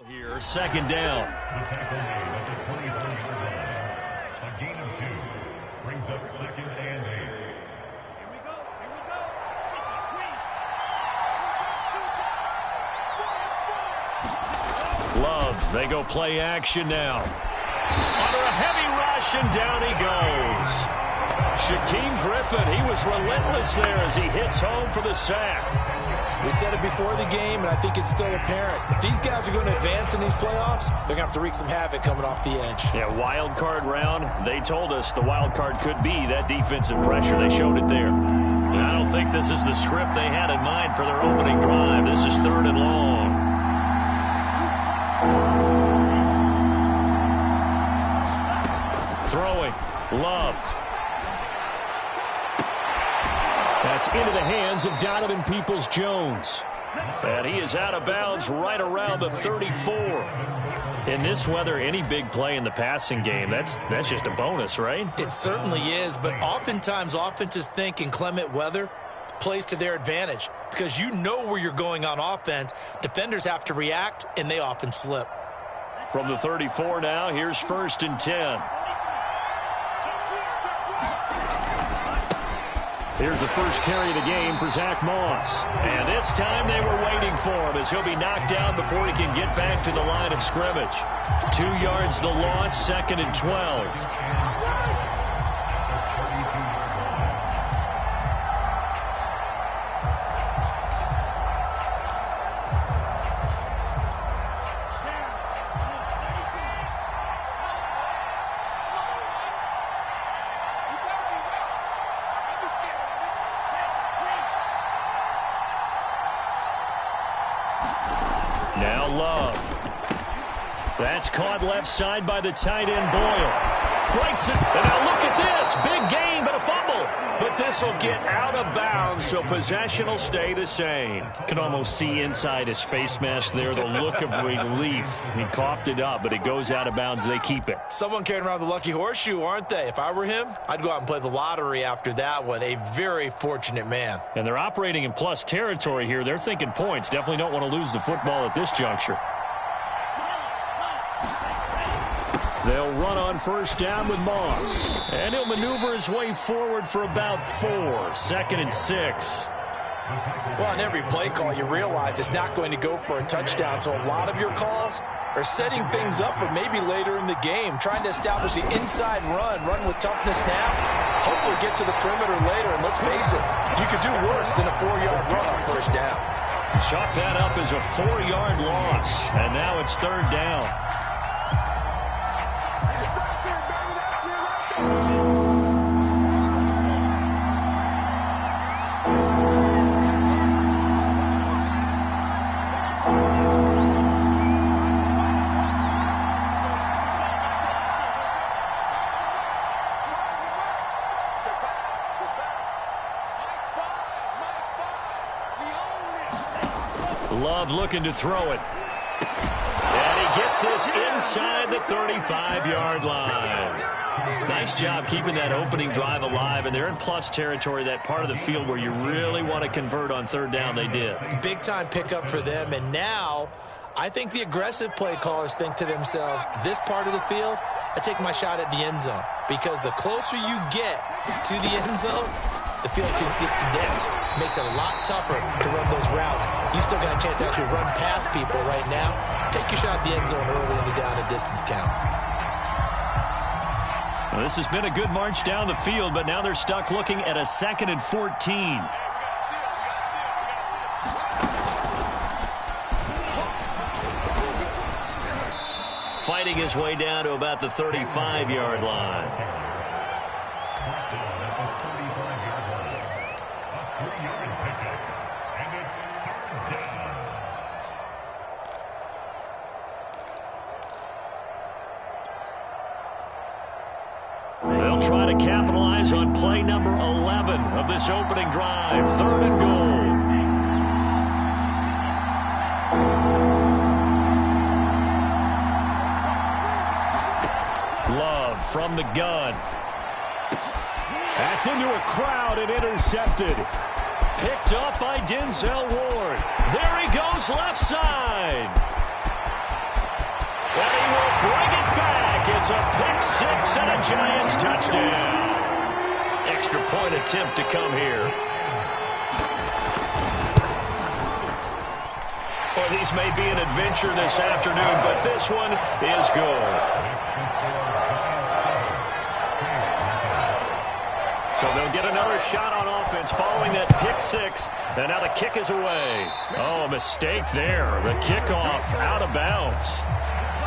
Here, second down. A gain of 2 brings up 2nd and 8. Here we go. Love, they go play action now. Under a heavy rush, and down he goes. Shaquem Griffin, he was relentless there as he hits home for the sack. We said it before the game, and I think it's still apparent. If these guys are going to advance in these playoffs, they're going to have to wreak some havoc coming off the edge. Yeah, wild card round. They told us the wild card could be that defensive pressure. They showed it there. And I don't think this is the script they had in mind for their opening drive. This is 3rd and long. Throwing. Love. That's into the hands of Donovan Peoples-Jones. And he is out of bounds right around the 34. In this weather, any big play in the passing game, that's just a bonus, right? It certainly is, but oftentimes offenses think in clement weather plays to their advantage because you know where you're going on offense. Defenders have to react, and they often slip. From the 34 now, here's 1st and 10. Here's the first carry of the game for Zach Moss. And this time they were waiting for him as he'll be knocked down before he can get back to the line of scrimmage. 2 yards the loss, 2nd and 12. Now Love. That's caught left side by the tight end Boyle. Breaks it. And now look at this. Big gain, but a fumble. But this will get out of bounds, so possession will stay the same. Can almost see inside his face mask there the look of relief. He coughed it up, but it goes out of bounds. They keep it. Someone carrying around the lucky horseshoe, aren't they? If I were him, I'd go out and play the lottery after that one. A very fortunate man. And they're operating in plus territory here. They're thinking points. Definitely don't want to lose the football at this juncture. They'll run on 1st down with Moss. And he'll maneuver his way forward for about 4. 2nd and 6. Well, on every play call, you realize it's not going to go for a touchdown. So a lot of your calls are setting things up for maybe later in the game, trying to establish the inside run with toughness now, hopefully get to the perimeter later. And let's face it, you could do worse than a 4-yard run on 1st down. Chalk that up as a 4-yard loss. And now it's 3rd down. Love looking to throw it. And he gets this inside the 35-yard line. Nice job keeping that opening drive alive, and they're in plus territory, that part of the field where you really want to convert on 3rd down. They did. Big-time pickup for them, and now I think the aggressive play callers think to themselves, this part of the field, I take my shot at the end zone, because the closer you get to the end zone, the field gets condensed. Makes it a lot tougher to run those routes. You still got a chance to actually run past people right now. Take your shot at the end zone early in the down and distance count. Well, this has been a good march down the field, but now they're stuck looking at a 2nd and 14. Fighting his way down to about the 35-yard line. They'll try to capitalize on play number 11 of this opening drive. 3rd and goal. Love from the gun. That's into a crowd and intercepted. Picked up by Denzel Ward. There he goes left side. And he will bring it back. It's a pick six and a Giants touchdown. Extra point attempt to come here. Well, these may be an adventure this afternoon, but this one is good. So they'll get another shot on offense following that pick six. And now the kick is away. Oh, a mistake there. The kickoff out of bounds.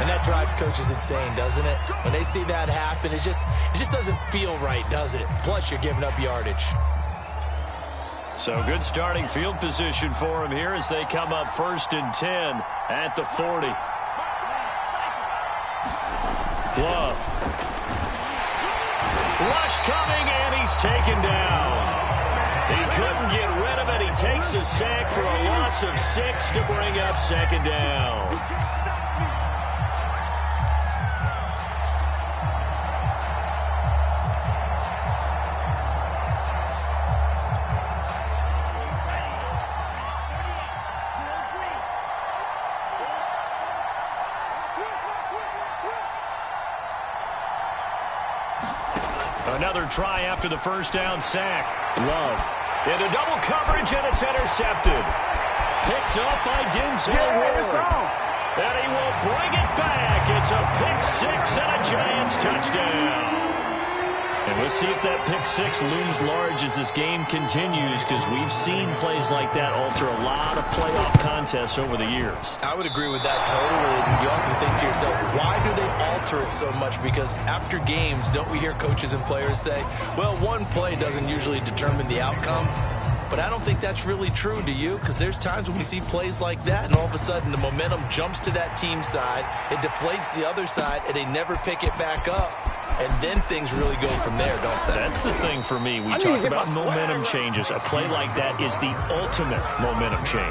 And that drives coaches insane, doesn't it? When they see that happen, it just doesn't feel right, does it? Plus, you're giving up yardage. So good starting field position for him here as they come up 1st and 10 at the 40. Glove. Rush coming, and he's taken down. He couldn't get rid of it. He takes a sack for a loss of 6 to bring up 2nd down. Another try after the 1st down sack. Love into double coverage, and it's intercepted. Picked up by Denzel Ward. And he will bring it back. It's a pick six and a Giants touchdown. And we'll see if that pick six looms large as this game continues, because we've seen plays like that alter a lot of playoff contests over the years. I would agree with that totally. You often think to yourself, why do they alter it so much? Because after games, don't we hear coaches and players say, well, one play doesn't usually determine the outcome? But I don't think that's really true, do you? Because there's times when we see plays like that, and all of a sudden the momentum jumps to that team side, it deflates the other side, and they never pick it back up. And then things really go from there, don't they? That's the thing for me. We talk about momentum changes. A play like that is the ultimate momentum change.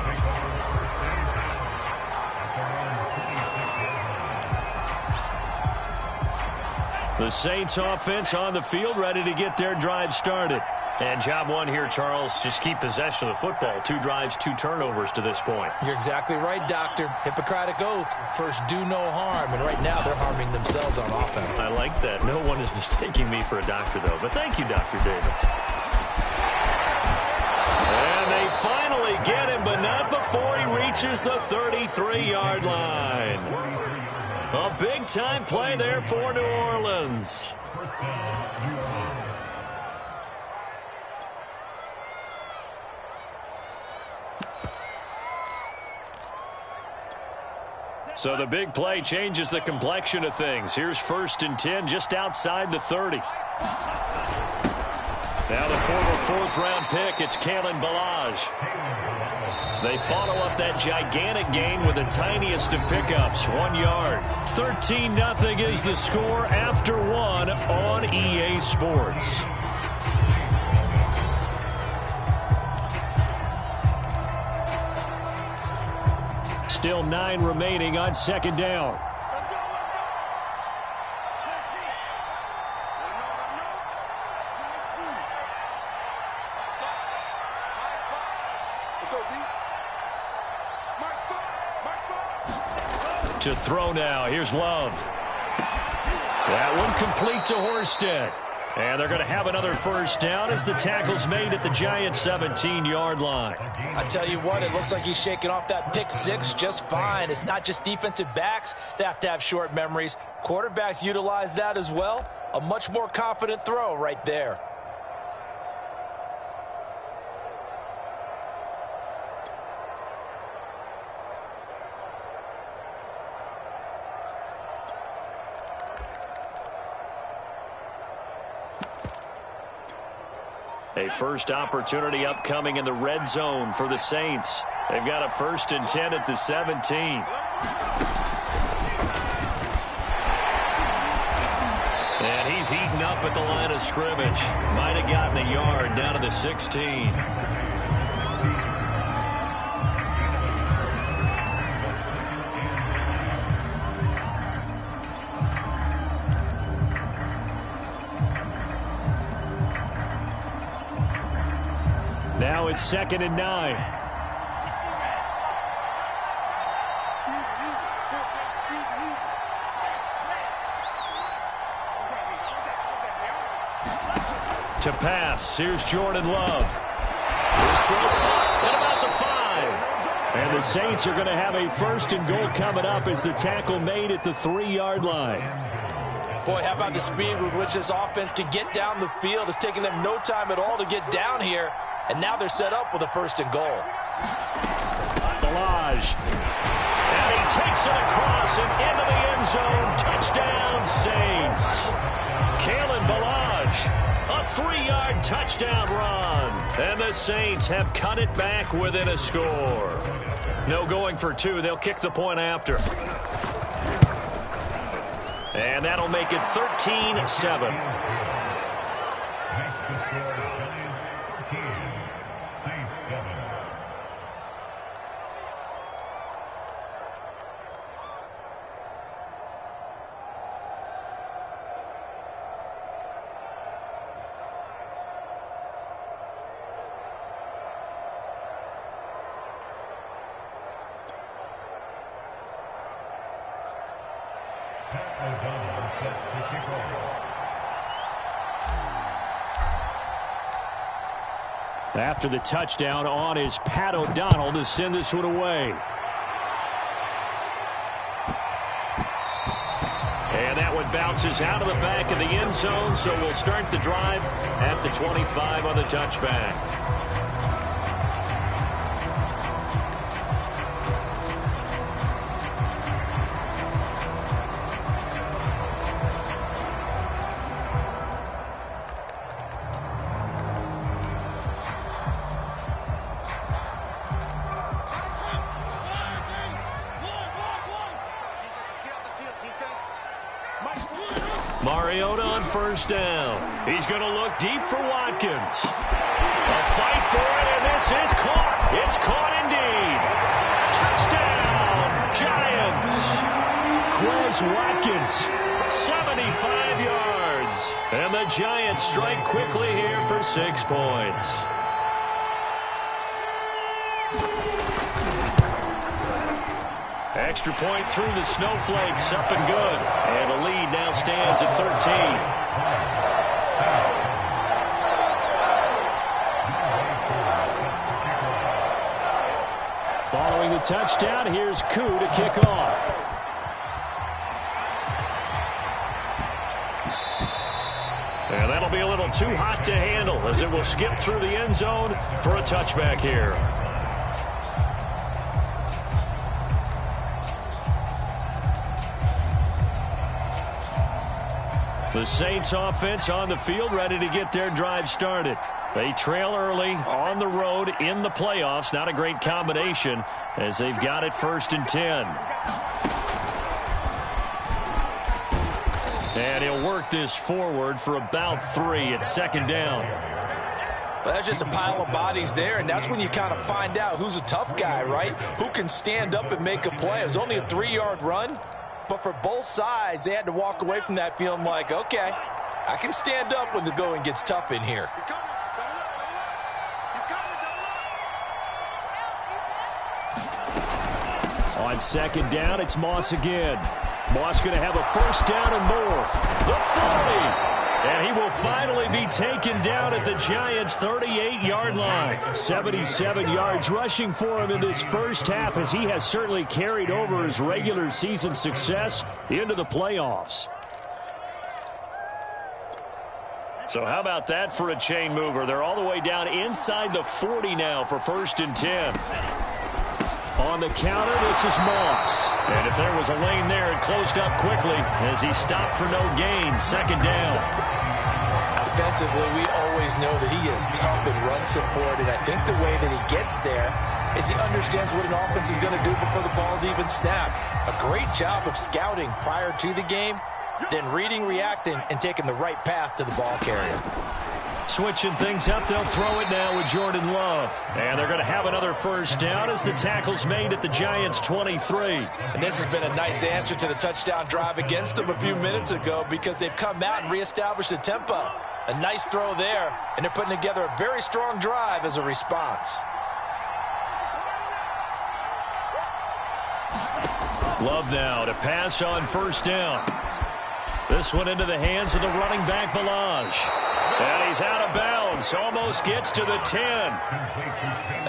The Saints offense on the field, ready to get their drive started. And job one here, Charles, just keep possession of the football. 2 drives, 2 turnovers to this point. You're exactly right, Doctor. Hippocratic oath. First, do no harm. And right now, they're harming themselves on offense. I like that. No one is mistaking me for a doctor, though. But thank you, Dr. Davis. And they finally get him, but not before he reaches the 33-yard line. A big-time play there for New Orleans. So the big play changes the complexion of things. Here's 1st and 10 just outside the 30. Now the former 4th-round pick, it's Kalen Ballage. They follow up that gigantic gain with the tiniest of pickups, 1 yard. 13-0 is the score after 1 on EA Sports. Still 9 remaining on 2nd down. To throw now. Here's Love. That one complete to Horsted. And they're going to have another 1st down as the tackle's made at the Giants' 17-yard line. I tell you what, it looks like he's shaking off that pick six just fine. It's not just defensive backs that have to have short memories. Quarterbacks utilize that as well. A much more confident throw right there. A first opportunity upcoming in the red zone for the Saints. They've got a 1st and 10 at the 17. And he's heating up at the line of scrimmage. Might have gotten a yard down to the 16. Now it's 2nd and 9. To pass, here's Jordan Love. His throw caught at about the 5. And the Saints are going to have a 1st and goal coming up as the tackle made at the 3-yard line. Boy, how about the speed with which this offense can get down the field? It's taking them no time at all to get down here. And now they're set up with a 1st and goal. Balaj. And he takes it across and into the end zone. Touchdown, Saints. Kalen Balaj. A 3-yard touchdown run. And the Saints have cut it back within a score. No going for 2. They'll kick the point after. And that'll make it 13-7. After the touchdown on is Pat O'Donnell to send this one away. And that one bounces out of the back of the end zone, so we'll start the drive at the 25 on the touchback. Mariota on 1st down. He's going to look deep for Watkins. A fight for it, and this is caught. It's caught indeed. Touchdown, Giants. Quez Watkins, 75 yards. And the Giants strike quickly here for 6 points. Extra point through the snowflakes, up and good. And the lead now stands at 13. Following the touchdown, here's Koo to kick off. And that'll be a little too hot to handle as it will skip through the end zone for a touchback here. The Saints offense on the field, ready to get their drive started. They trail early on the road in the playoffs. Not a great combination as they've got it 1st and 10. And he'll work this forward for about 3 at 2nd down. Well, that's just a pile of bodies there, and that's when you kind of find out who's a tough guy, right? Who can stand up and make a play. It was only a 3-yard run. But for both sides, they had to walk away from that feeling like, okay, I can stand up when the going gets tough in here. On 2nd down, it's Moss again. Moss going to have a 1st down and more. The 40. And he will finally be taken down at the Giants' 38-yard line. 77 yards rushing for him in this first half as he has certainly carried over his regular season success into the playoffs. So how about that for a chain mover? They're all the way down inside the 40 now for 1st and 10. On the counter, this is Moss. And if there was a lane there, it closed up quickly as he stopped for no gain. 2nd down. Defensively, we always know that he is tough in run support, and I think the way that he gets there is he understands what an offense is going to do before the ball's even snapped. A great job of scouting prior to the game, then reading, reacting, and taking the right path to the ball carrier. Switching things up, they'll throw it now with Jordan Love. And they're going to have another 1st down as the tackle's made at the Giants' 23. And this has been a nice answer to the touchdown drive against them a few minutes ago because they've come out and reestablished the tempo. A nice throw there, and they're putting together a very strong drive as a response. Love now to pass on 1st down. This one into the hands of the running back, Balaj. And he's out of bounds. Almost gets to the 10.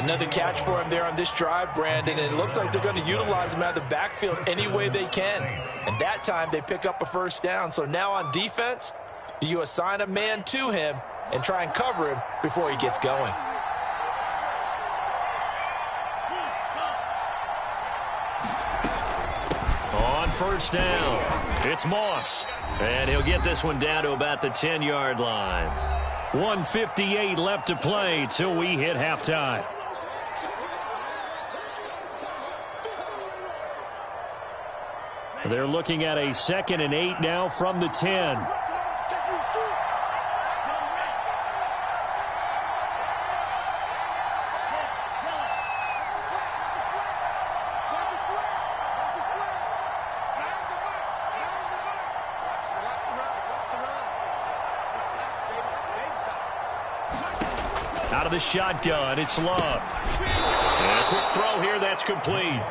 Another catch for him there on this drive, Brandon. And it looks like they're going to utilize him out of the backfield any way they can. And that time they pick up a first down. So now on defense, do you assign a man to him and try and cover him before he gets going? On first down, it's Moss. And he'll get this one down to about the 10-yard line. 1:58 left to play till we hit halftime. They're looking at a 2nd and 8 now from the 10. Out of the shotgun, it's Love. And a quick throw here, that's complete.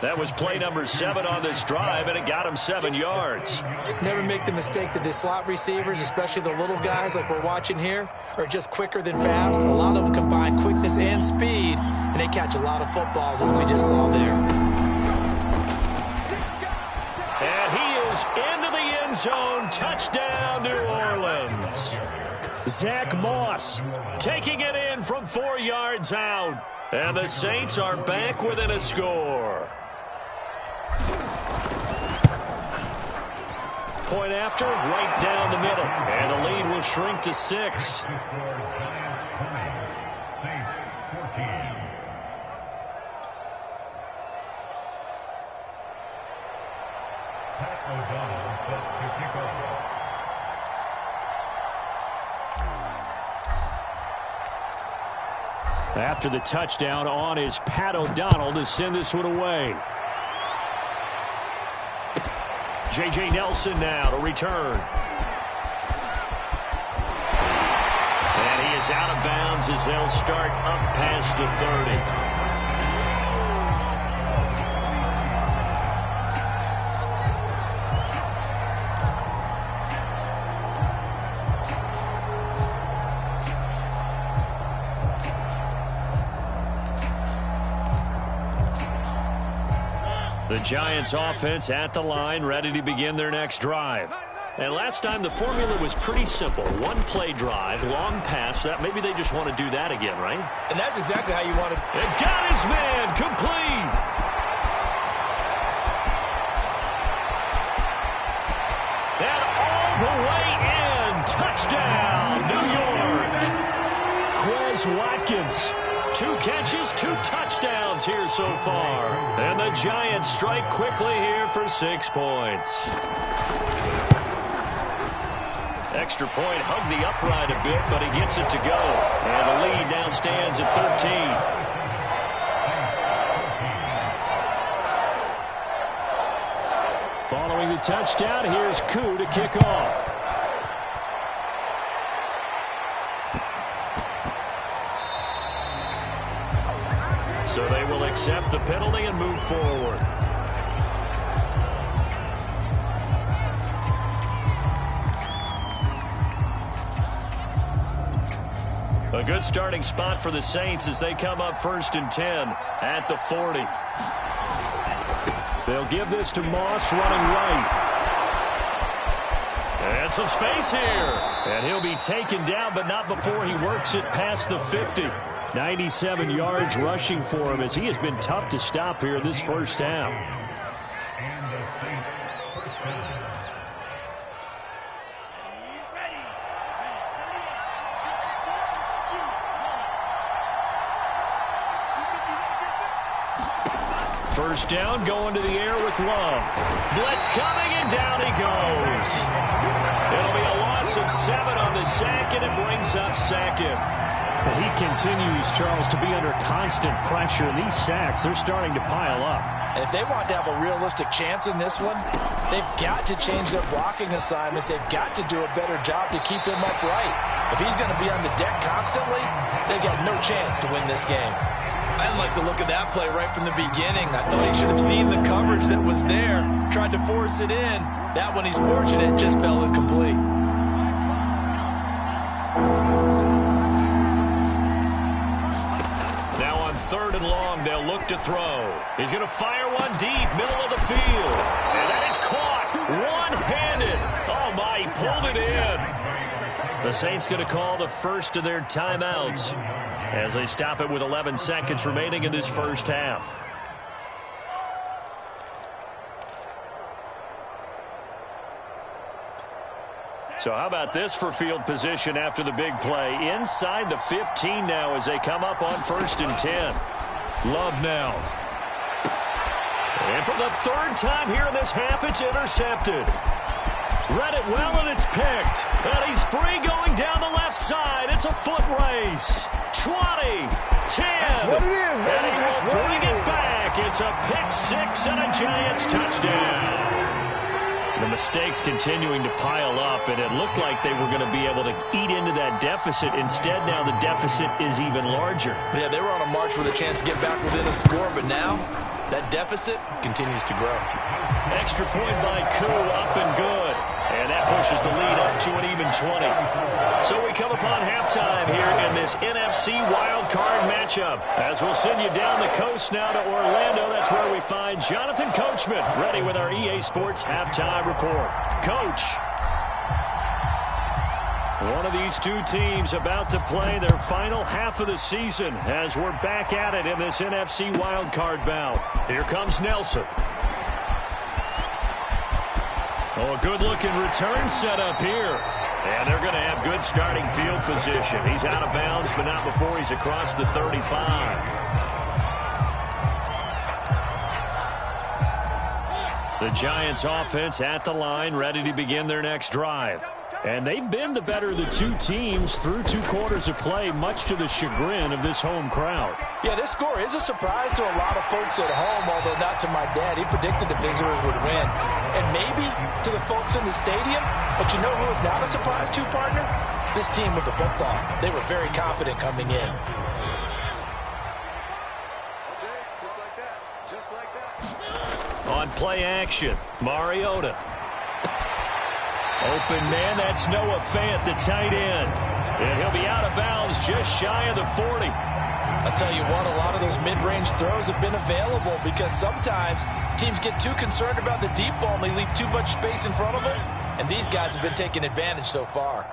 That was play number 7 on this drive, and it got him 7 yards. Never make the mistake that the slot receivers, especially the little guys like we're watching here, are just quicker than fast. A lot of them combine quickness and speed, and they catch a lot of footballs, as we just saw there. And he is into the end zone. Touchdown, New Orleans. Zach Moss taking it in from 4 yards out. And the Saints are back within a score. Point after, right down the middle. And the lead will shrink to 6. After the touchdown on is Pat O'Donnell to send this one away. J.J. Nelson now to return. And he is out of bounds as they'll start up past the 30. The Giants offense at the line, ready to begin their next drive. And last time the formula was pretty simple. One play drive, long pass. That maybe they just want to do that again, right? And that's exactly how you want to. And got his man, complete. And all the way in, touchdown, New York. Quez Watkins. 2 catches, 2 touchdowns here so far. And the Giants strike quickly here for 6 points. Extra point, hugged the upright a bit, but he gets it to go. And the lead now stands at 13. Following the touchdown, here's Koo to kick off. So they will accept the penalty and move forward. A good starting spot for the Saints as they come up 1st and 10 at the 40. They'll give this to Moss running right. And some space here. And he'll be taken down, but not before he works it past the 50. 97 yards rushing for him as he has been tough to stop here this first half. First down, going to the air with Love. Blitz coming, and down he goes. It'll be a loss of 7 on the sack, and it brings up 2nd. He continues, Charles, to be under constant pressure. And these sacks, they're starting to pile up. And if they want to have a realistic chance in this one, they've got to change their blocking assignments. They've got to do a better job to keep him upright. If he's going to be on the deck constantly, they've got no chance to win this game. I like the look of that play right from the beginning. I thought he should have seen the coverage that was there, tried to force it in. That one, he's fortunate, just fell incomplete. 3rd and long. They'll look to throw. He's going to fire one deep, middle of the field. And that is caught one-handed. Oh, my, he pulled it in. The Saints going to call the first of their timeouts as they stop it with 11 seconds remaining in this first half. So how about this for field position after the big play? Inside the 15 now as they come up on 1st and 10. Love now. And for the 3rd time here in this half, it's intercepted. Read it well, and it's picked. And he's free going down the left side. It's a foot race. 20, 10. That's what it is, man. And he will bring it back. It's a pick 6 and a Giants touchdown. The mistakes continuing to pile up, and it looked like they were going to be able to eat into that deficit. Instead, now the deficit is even larger. Yeah, they were on a march with a chance to get back within a score, but now that deficit continues to grow. Extra point by Koo, up and good. And that pushes the lead up to an even 20. So we come upon halftime here in this NFC wildcard matchup. As we'll send you down the coast now to Orlando. That's where we find Jonathan Coachman ready with our EA Sports halftime report. Coach. One of these two teams about to play their final half of the season as we're back at it in this NFC wildcard bout. Here comes Nelson. Oh, a good-looking return set up here. And they're going to have good starting field position. He's out of bounds, but not before he's across the 35. The Giants offense at the line, ready to begin their next drive. And they've been the better of the two teams through 2 quarters of play, much to the chagrin of this home crowd. Yeah, this score is a surprise to a lot of folks at home, although not to my dad. He predicted the visitors would win. And maybe to the folks in the stadium, but you know who is not a surprise to, partner? This team with the football. They were very confident coming in. Just like that. On play action, Mariota. Open man, that's Noah Fant, the tight end. And he'll be out of bounds just shy of the 40. I'll tell you what, a lot of those mid-range throws have been available because sometimes teams get too concerned about the deep ball and they leave too much space in front of them. And these guys have been taking advantage so far.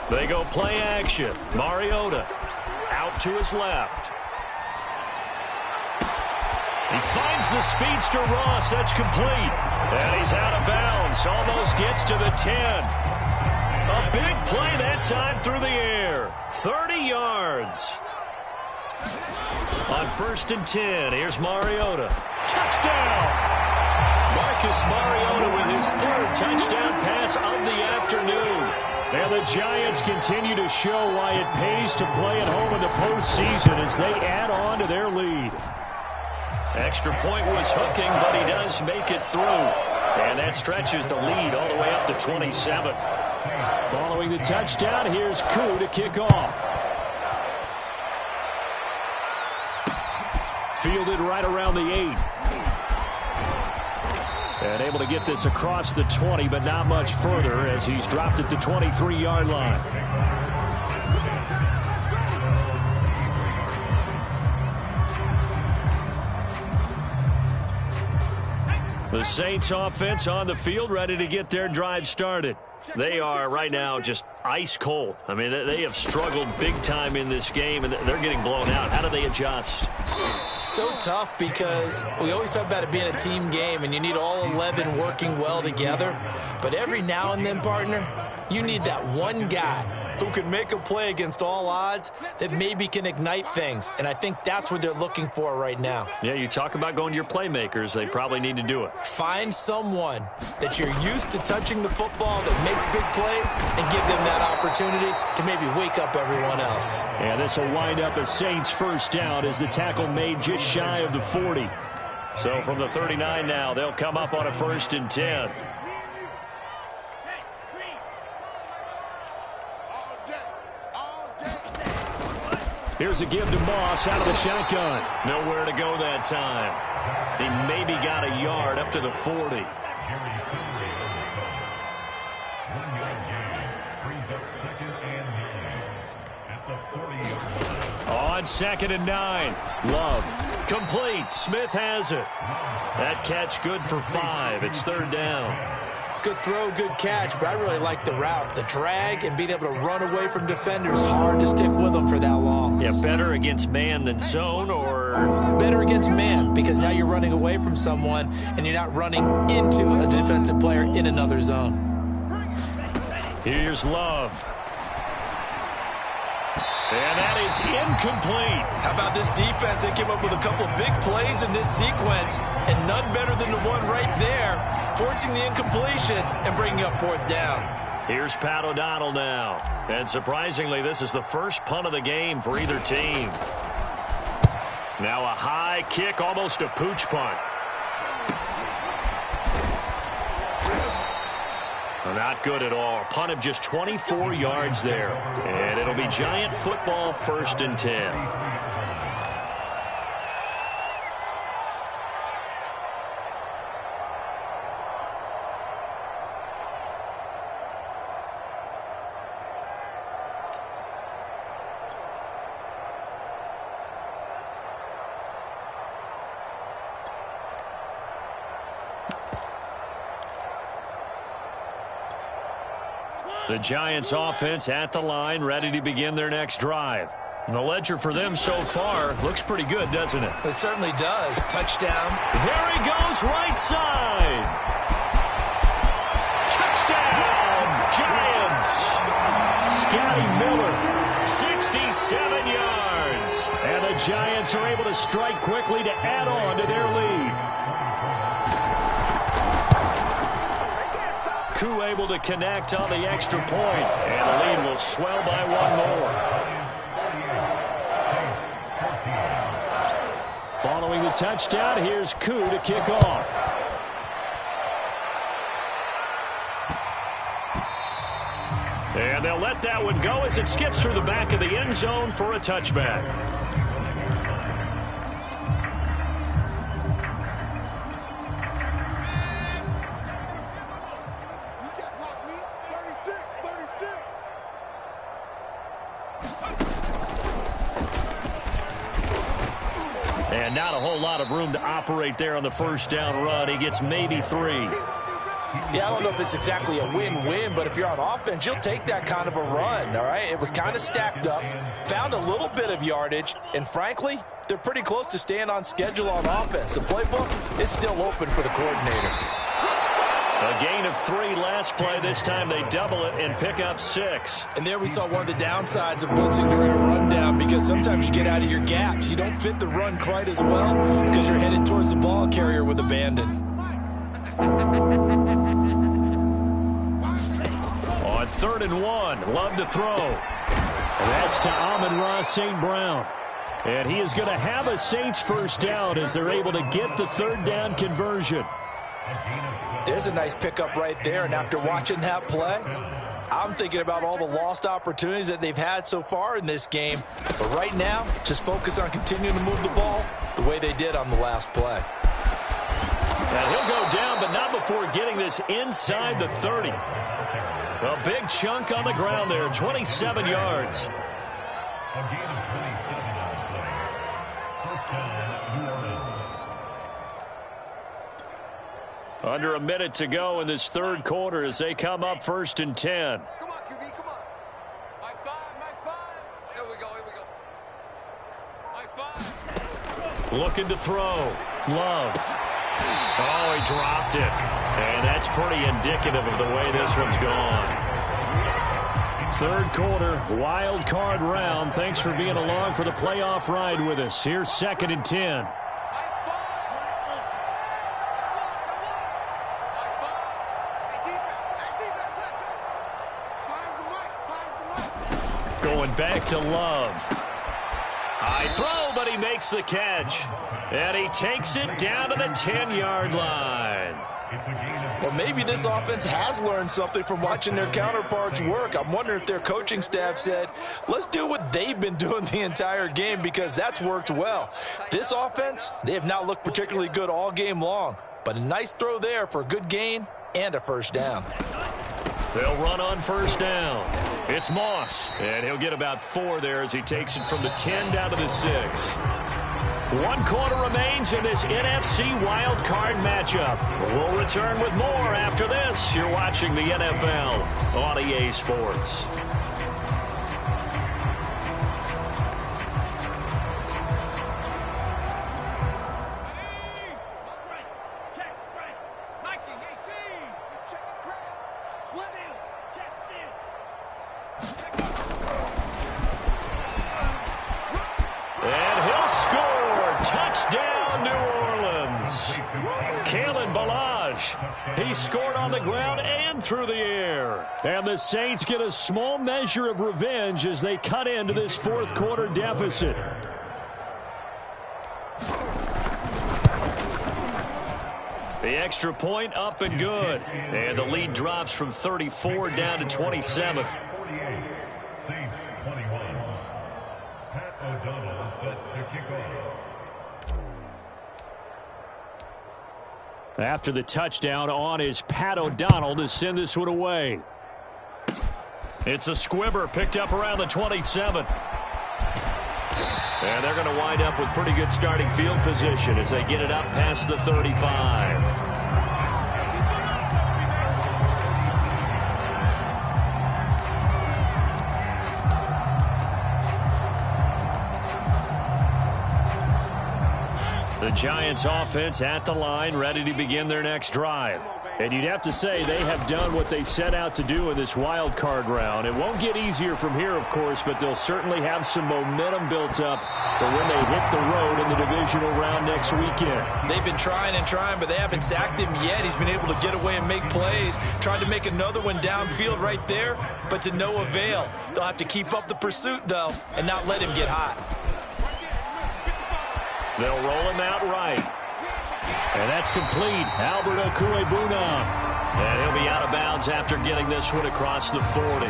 They go play action. Mariota out to his left. He finds the speedster Ross. That's complete. And he's out of bounds. Almost gets to the 10. A big play that time through the air. 30 yards. On 1st and 10, here's Mariota. Touchdown! Marcus Mariota with his 3rd touchdown pass of the afternoon. And the Giants continue to show why it pays to play at home in the postseason as they add on to their lead. Extra point was hooking, but he does make it through. And that stretches the lead all the way up to 27. Following the touchdown, here's Koo to kick off. Fielded right around the 8. And able to get this across the 20, but not much further as he's dropped at the 23-yard line. The Saints offense on the field ready to get their drive started. They are right now just ice cold. I mean, they have struggled big time in this game, and they're getting blown out. How do they adjust? So tough because we always talk about it being a team game, and you need all 11 working well together. But every now and then, partner, you need that one guy who can make a play against all odds that maybe can ignite things. And I think that's what they're looking for right now. Yeah, you talk about going to your playmakers. They probably need to do it. Find someone that you're used to touching the football that makes big plays and give them that opportunity to maybe wake up everyone else. And this will wind up a Saints first down as the tackle made just shy of the 40. So from the 39 now, they'll come up on a 1st and 10. Here's a give to Moss out of the shotgun. Nowhere to go that time. He maybe got a yard up to the 40. the 30-yard line. On 2nd and 9. Love. Complete. Smith has it. That catch good for 5. It's 3rd down. Good throw, good catch, but I really like the route. The drag and being able to run away from defenders, hard to stick with them for that long. Yeah, better against man than zone, or? Better against man, because now you're running away from someone and you're not running into a defensive player in another zone. Here's Love. And that is incomplete. How about this defense? They came up with a couple of big plays in this sequence, and none better than the one right there, forcing the incompletion and bringing up 4th down. Here's Pat O'Donnell now. And surprisingly, this is the first punt of the game for either team. Now a high kick, almost a pooch punt. Not good at all. Punt of just 24 yards there. And it'll be Giant football, 1st and 10. The Giants offense at the line, ready to begin their next drive. And the ledger for them so far looks pretty good, doesn't it? It certainly does. Touchdown. There he goes, right side. Touchdown, Giants. Scotty Miller, 67 yards. And the Giants are able to strike quickly to add on to their lead. Koo able to connect on the extra point, and the lead will swell by 1 more. Following the touchdown, here's Koo to kick off. And they'll let that one go as it skips through the back of the end zone for a touchback. And not a whole lot of room to operate there on the 1st down run. He gets maybe 3. Yeah, I don't know if it's exactly a win-win, but if you're on offense, you'll take that kind of a run, all right? It was kind of stacked up, found a little bit of yardage, and frankly, they're pretty close to staying on schedule on offense. The playbook is still open for the coordinator. A gain of 3 last play. This time they double it and pick up 6. And there we saw one of the downsides of blitzing during a rundown, because sometimes you get out of your gaps. You don't fit the run quite as well because you're headed towards the ball carrier with abandon. On 3rd and 1, Love to throw. And that's to Amon-Ra St. Brown. And he is going to have a Saints 1st down as they're able to get the 3rd down conversion. There's a nice pickup right there, and after watching that play, I'm thinking about all the lost opportunities that they've had so far in this game. But right now, just focus on continuing to move the ball the way they did on the last play. And he'll go down, but not before getting this inside the 30. A big chunk on the ground there, 27 yards. A gain of 27 on the play. 1st down, New Orleans. Under a minute to go in this 3rd quarter as they come up 1st and 10. Come on, QB, come on. High five. Here we go. High five. Looking to throw. Love. Oh, he dropped it. And that's pretty indicative of the way this one's gone. 3rd quarter, wild card round. Thanks for being along for the playoff ride with us. Here's 2nd and 10. Going back to Love. High throw, but he makes the catch. And he takes it down to the 10-yard line. Well, maybe this offense has learned something from watching their counterparts work. I'm wondering if their coaching staff said, let's do what they've been doing the entire game, because that's worked well. This offense, they have not looked particularly good all game long, but a nice throw there for a good gain and a 1st down. They'll run on first down. It's Moss, and he'll get about 4 there as he takes it from the 10 down to the 6. 1 quarter remains in this NFC Wild Card matchup. We'll return with more after this. You're watching the NFL on EA Sports. He scored on the ground and through the air. And the Saints get a small measure of revenge as they cut into this fourth quarter deficit. The extra point up and good. And the lead drops from 34 down to 27. 48, Saints 21. Pat O'Donnell set to kick off. After the touchdown on is Pat O'Donnell to send this one away. It's a squibber picked up around the 27. And they're going to wind up with pretty good starting field position as they get it up past the 35. The Giants offense at the line, ready to begin their next drive. And you'd have to say they have done what they set out to do in this wild card round. It won't get easier from here, of course, but they'll certainly have some momentum built up for when they hit the road in the divisional round next weekend. They've been trying and trying, but they haven't sacked him yet. He's been able to get away and make plays. Tried to make another one downfield right there, but to no avail. They'll have to keep up the pursuit, though, and not let him get hot. They'll roll him out right. And that's complete. Albert Okuebuna. And he'll be out of bounds after getting this one across the 40.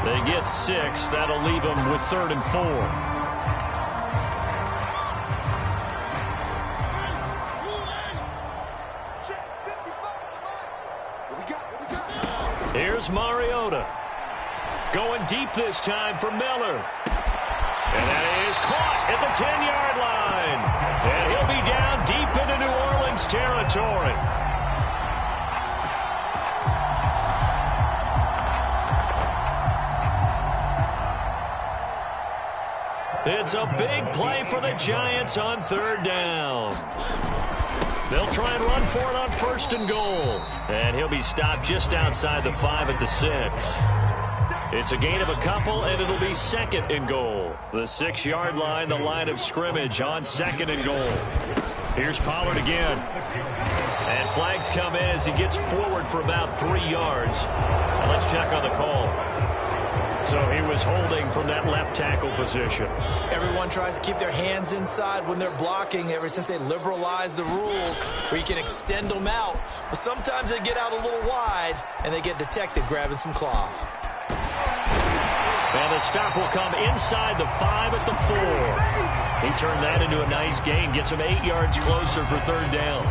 They get 6. That'll leave them with 3rd and 4. Here's Mariota. Going deep this time for Miller. And that is caught at the 10-yard line. And he'll be down deep into New Orleans territory. It's a big play for the Giants on 3rd down. They'll try and run for it on 1st and goal. And he'll be stopped just outside the 5 at the 6. It's a gain of a couple, and it'll be 2nd and goal. The 6-yard line, the line of scrimmage on 2nd and goal. Here's Pollard again. And flags come in as he gets forward for about 3 yards. Now let's check on the call. So he was holding from that left tackle position. Everyone tries to keep their hands inside when they're blocking ever since they liberalized the rules where you can extend them out. But sometimes they get out a little wide, and they get detected grabbing some cloth. And the stop will come inside the 5 at the 4. He turned that into a nice gain. Gets him 8 yards closer for 3rd down.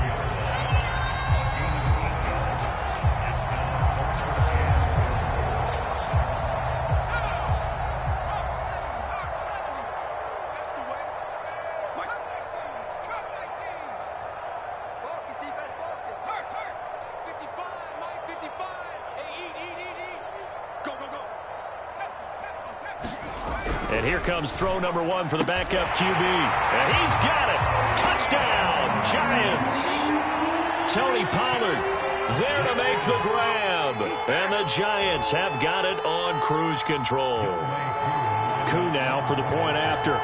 And here comes throw number 1 for the backup QB. And he's got it. Touchdown, Giants. Tony Pollard there to make the grab. And the Giants have got it on cruise control. Koo now for the point after.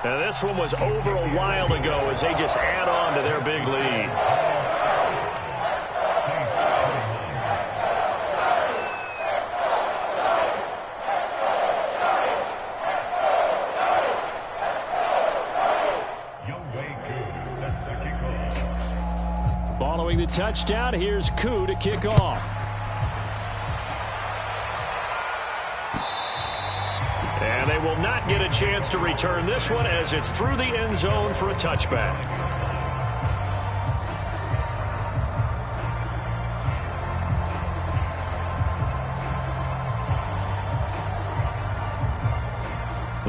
Now this one was over a while ago as they just add on to their big lead. Following the touchdown, here's Koo to kick off. And they will not get a chance to return this one as it's through the end zone for a touchback.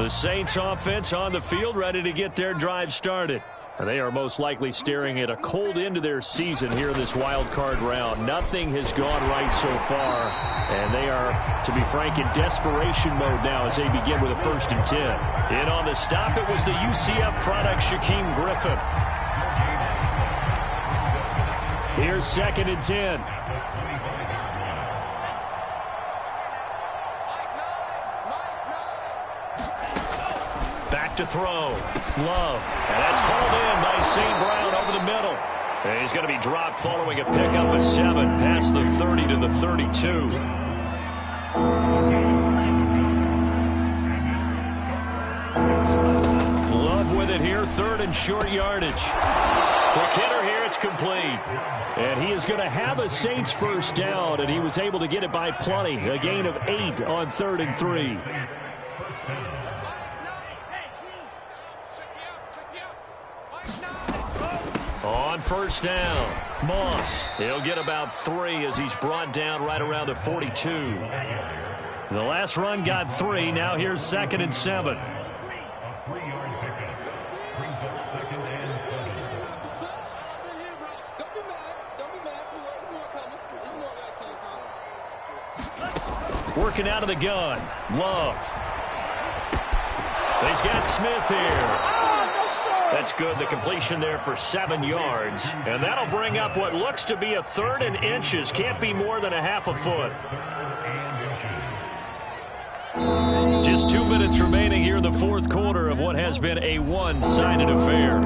The Saints offense on the field, ready to get their drive started. They are most likely staring at a cold end to their season here in this wild card round. Nothing has gone right so far, and they are, to be frank, in desperation mode now as they begin with a 1st and 10. In on the stop, it was the UCF product, Shaquem Griffin. Here's 2nd and 10. Back to throw. Love. And that's called in by St. Brown over the middle. And he's going to be dropped following a pickup of 7 past the 30 to the 32. Love with it here. 3rd and short yardage. Quick hitter here. It's complete. And he is going to have a Saints 1st down, and he was able to get it by plenty. A gain of 8 on 3rd and 3. On 1st down, Moss. He'll get about 3 as he's brought down right around the 42. The last run got 3. Now here's 2nd and 7. A 3-yard pickup brings up 2nd and 7. Working out of the gun. Love. He's got Smith here. That's good. The completion there for 7 yards. And that'll bring up what looks to be a 3rd and inches. Can't be more than a half a foot. Just 2 minutes remaining here in the 4th quarter of what has been a one-sided affair.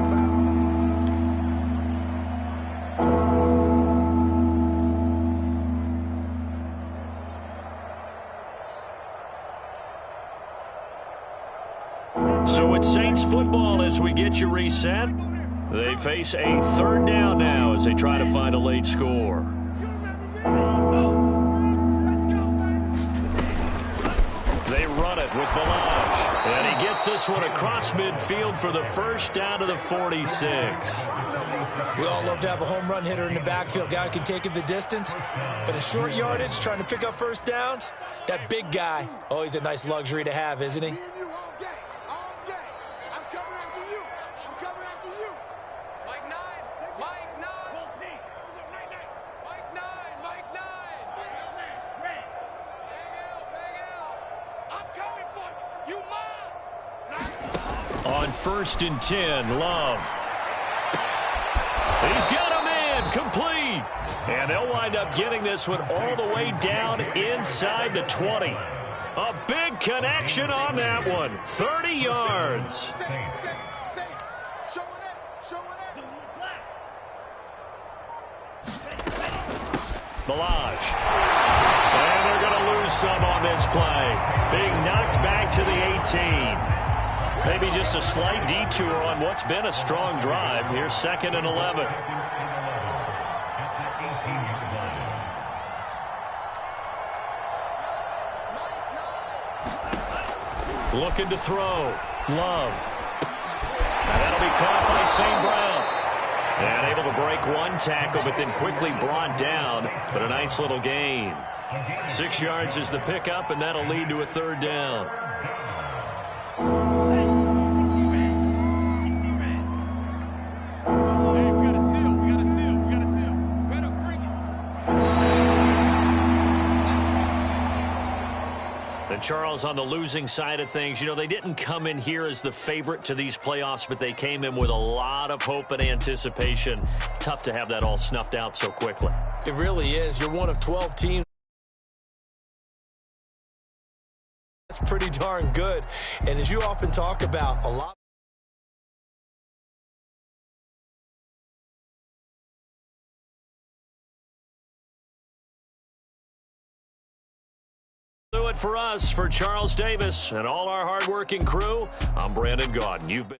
So it's Saints football as we get you reset. They face a 3rd down now as they try to find a late score. They run it with Balaj. And he gets this one across midfield for the 1st down to the 46. We all love to have a home run hitter in the backfield. Guy who can take it the distance. But in short yardage, trying to pick up 1st downs, that big guy, always a nice luxury to have, isn't he? On 1st and 10, Love. He's got him in, complete. And they'll wind up getting this one all the way down inside the 20. A big connection on that one. 30 yards. Balaj. And they're going to lose some on this play. Being knocked back to the 18. Maybe just a slight detour on what's been a strong drive. Here's 2nd and 11. Looking to throw. Love. And that'll be caught by St. Brown. And able to break one tackle, but then quickly brought down. But a nice little gain. 6 yards is the pickup, and that'll lead to a 3rd down. And Charles, on the losing side of things, you know, they didn't come in here as the favorite to these playoffs, but they came in with a lot of hope and anticipation. Tough to have that all snuffed out so quickly. It really is. You're one of 12 teams. That's pretty darn good. And as you often talk about, a lot. Do it for us, for Charles Davis and all our hardworking crew. I'm Brandon Gaudin. You've been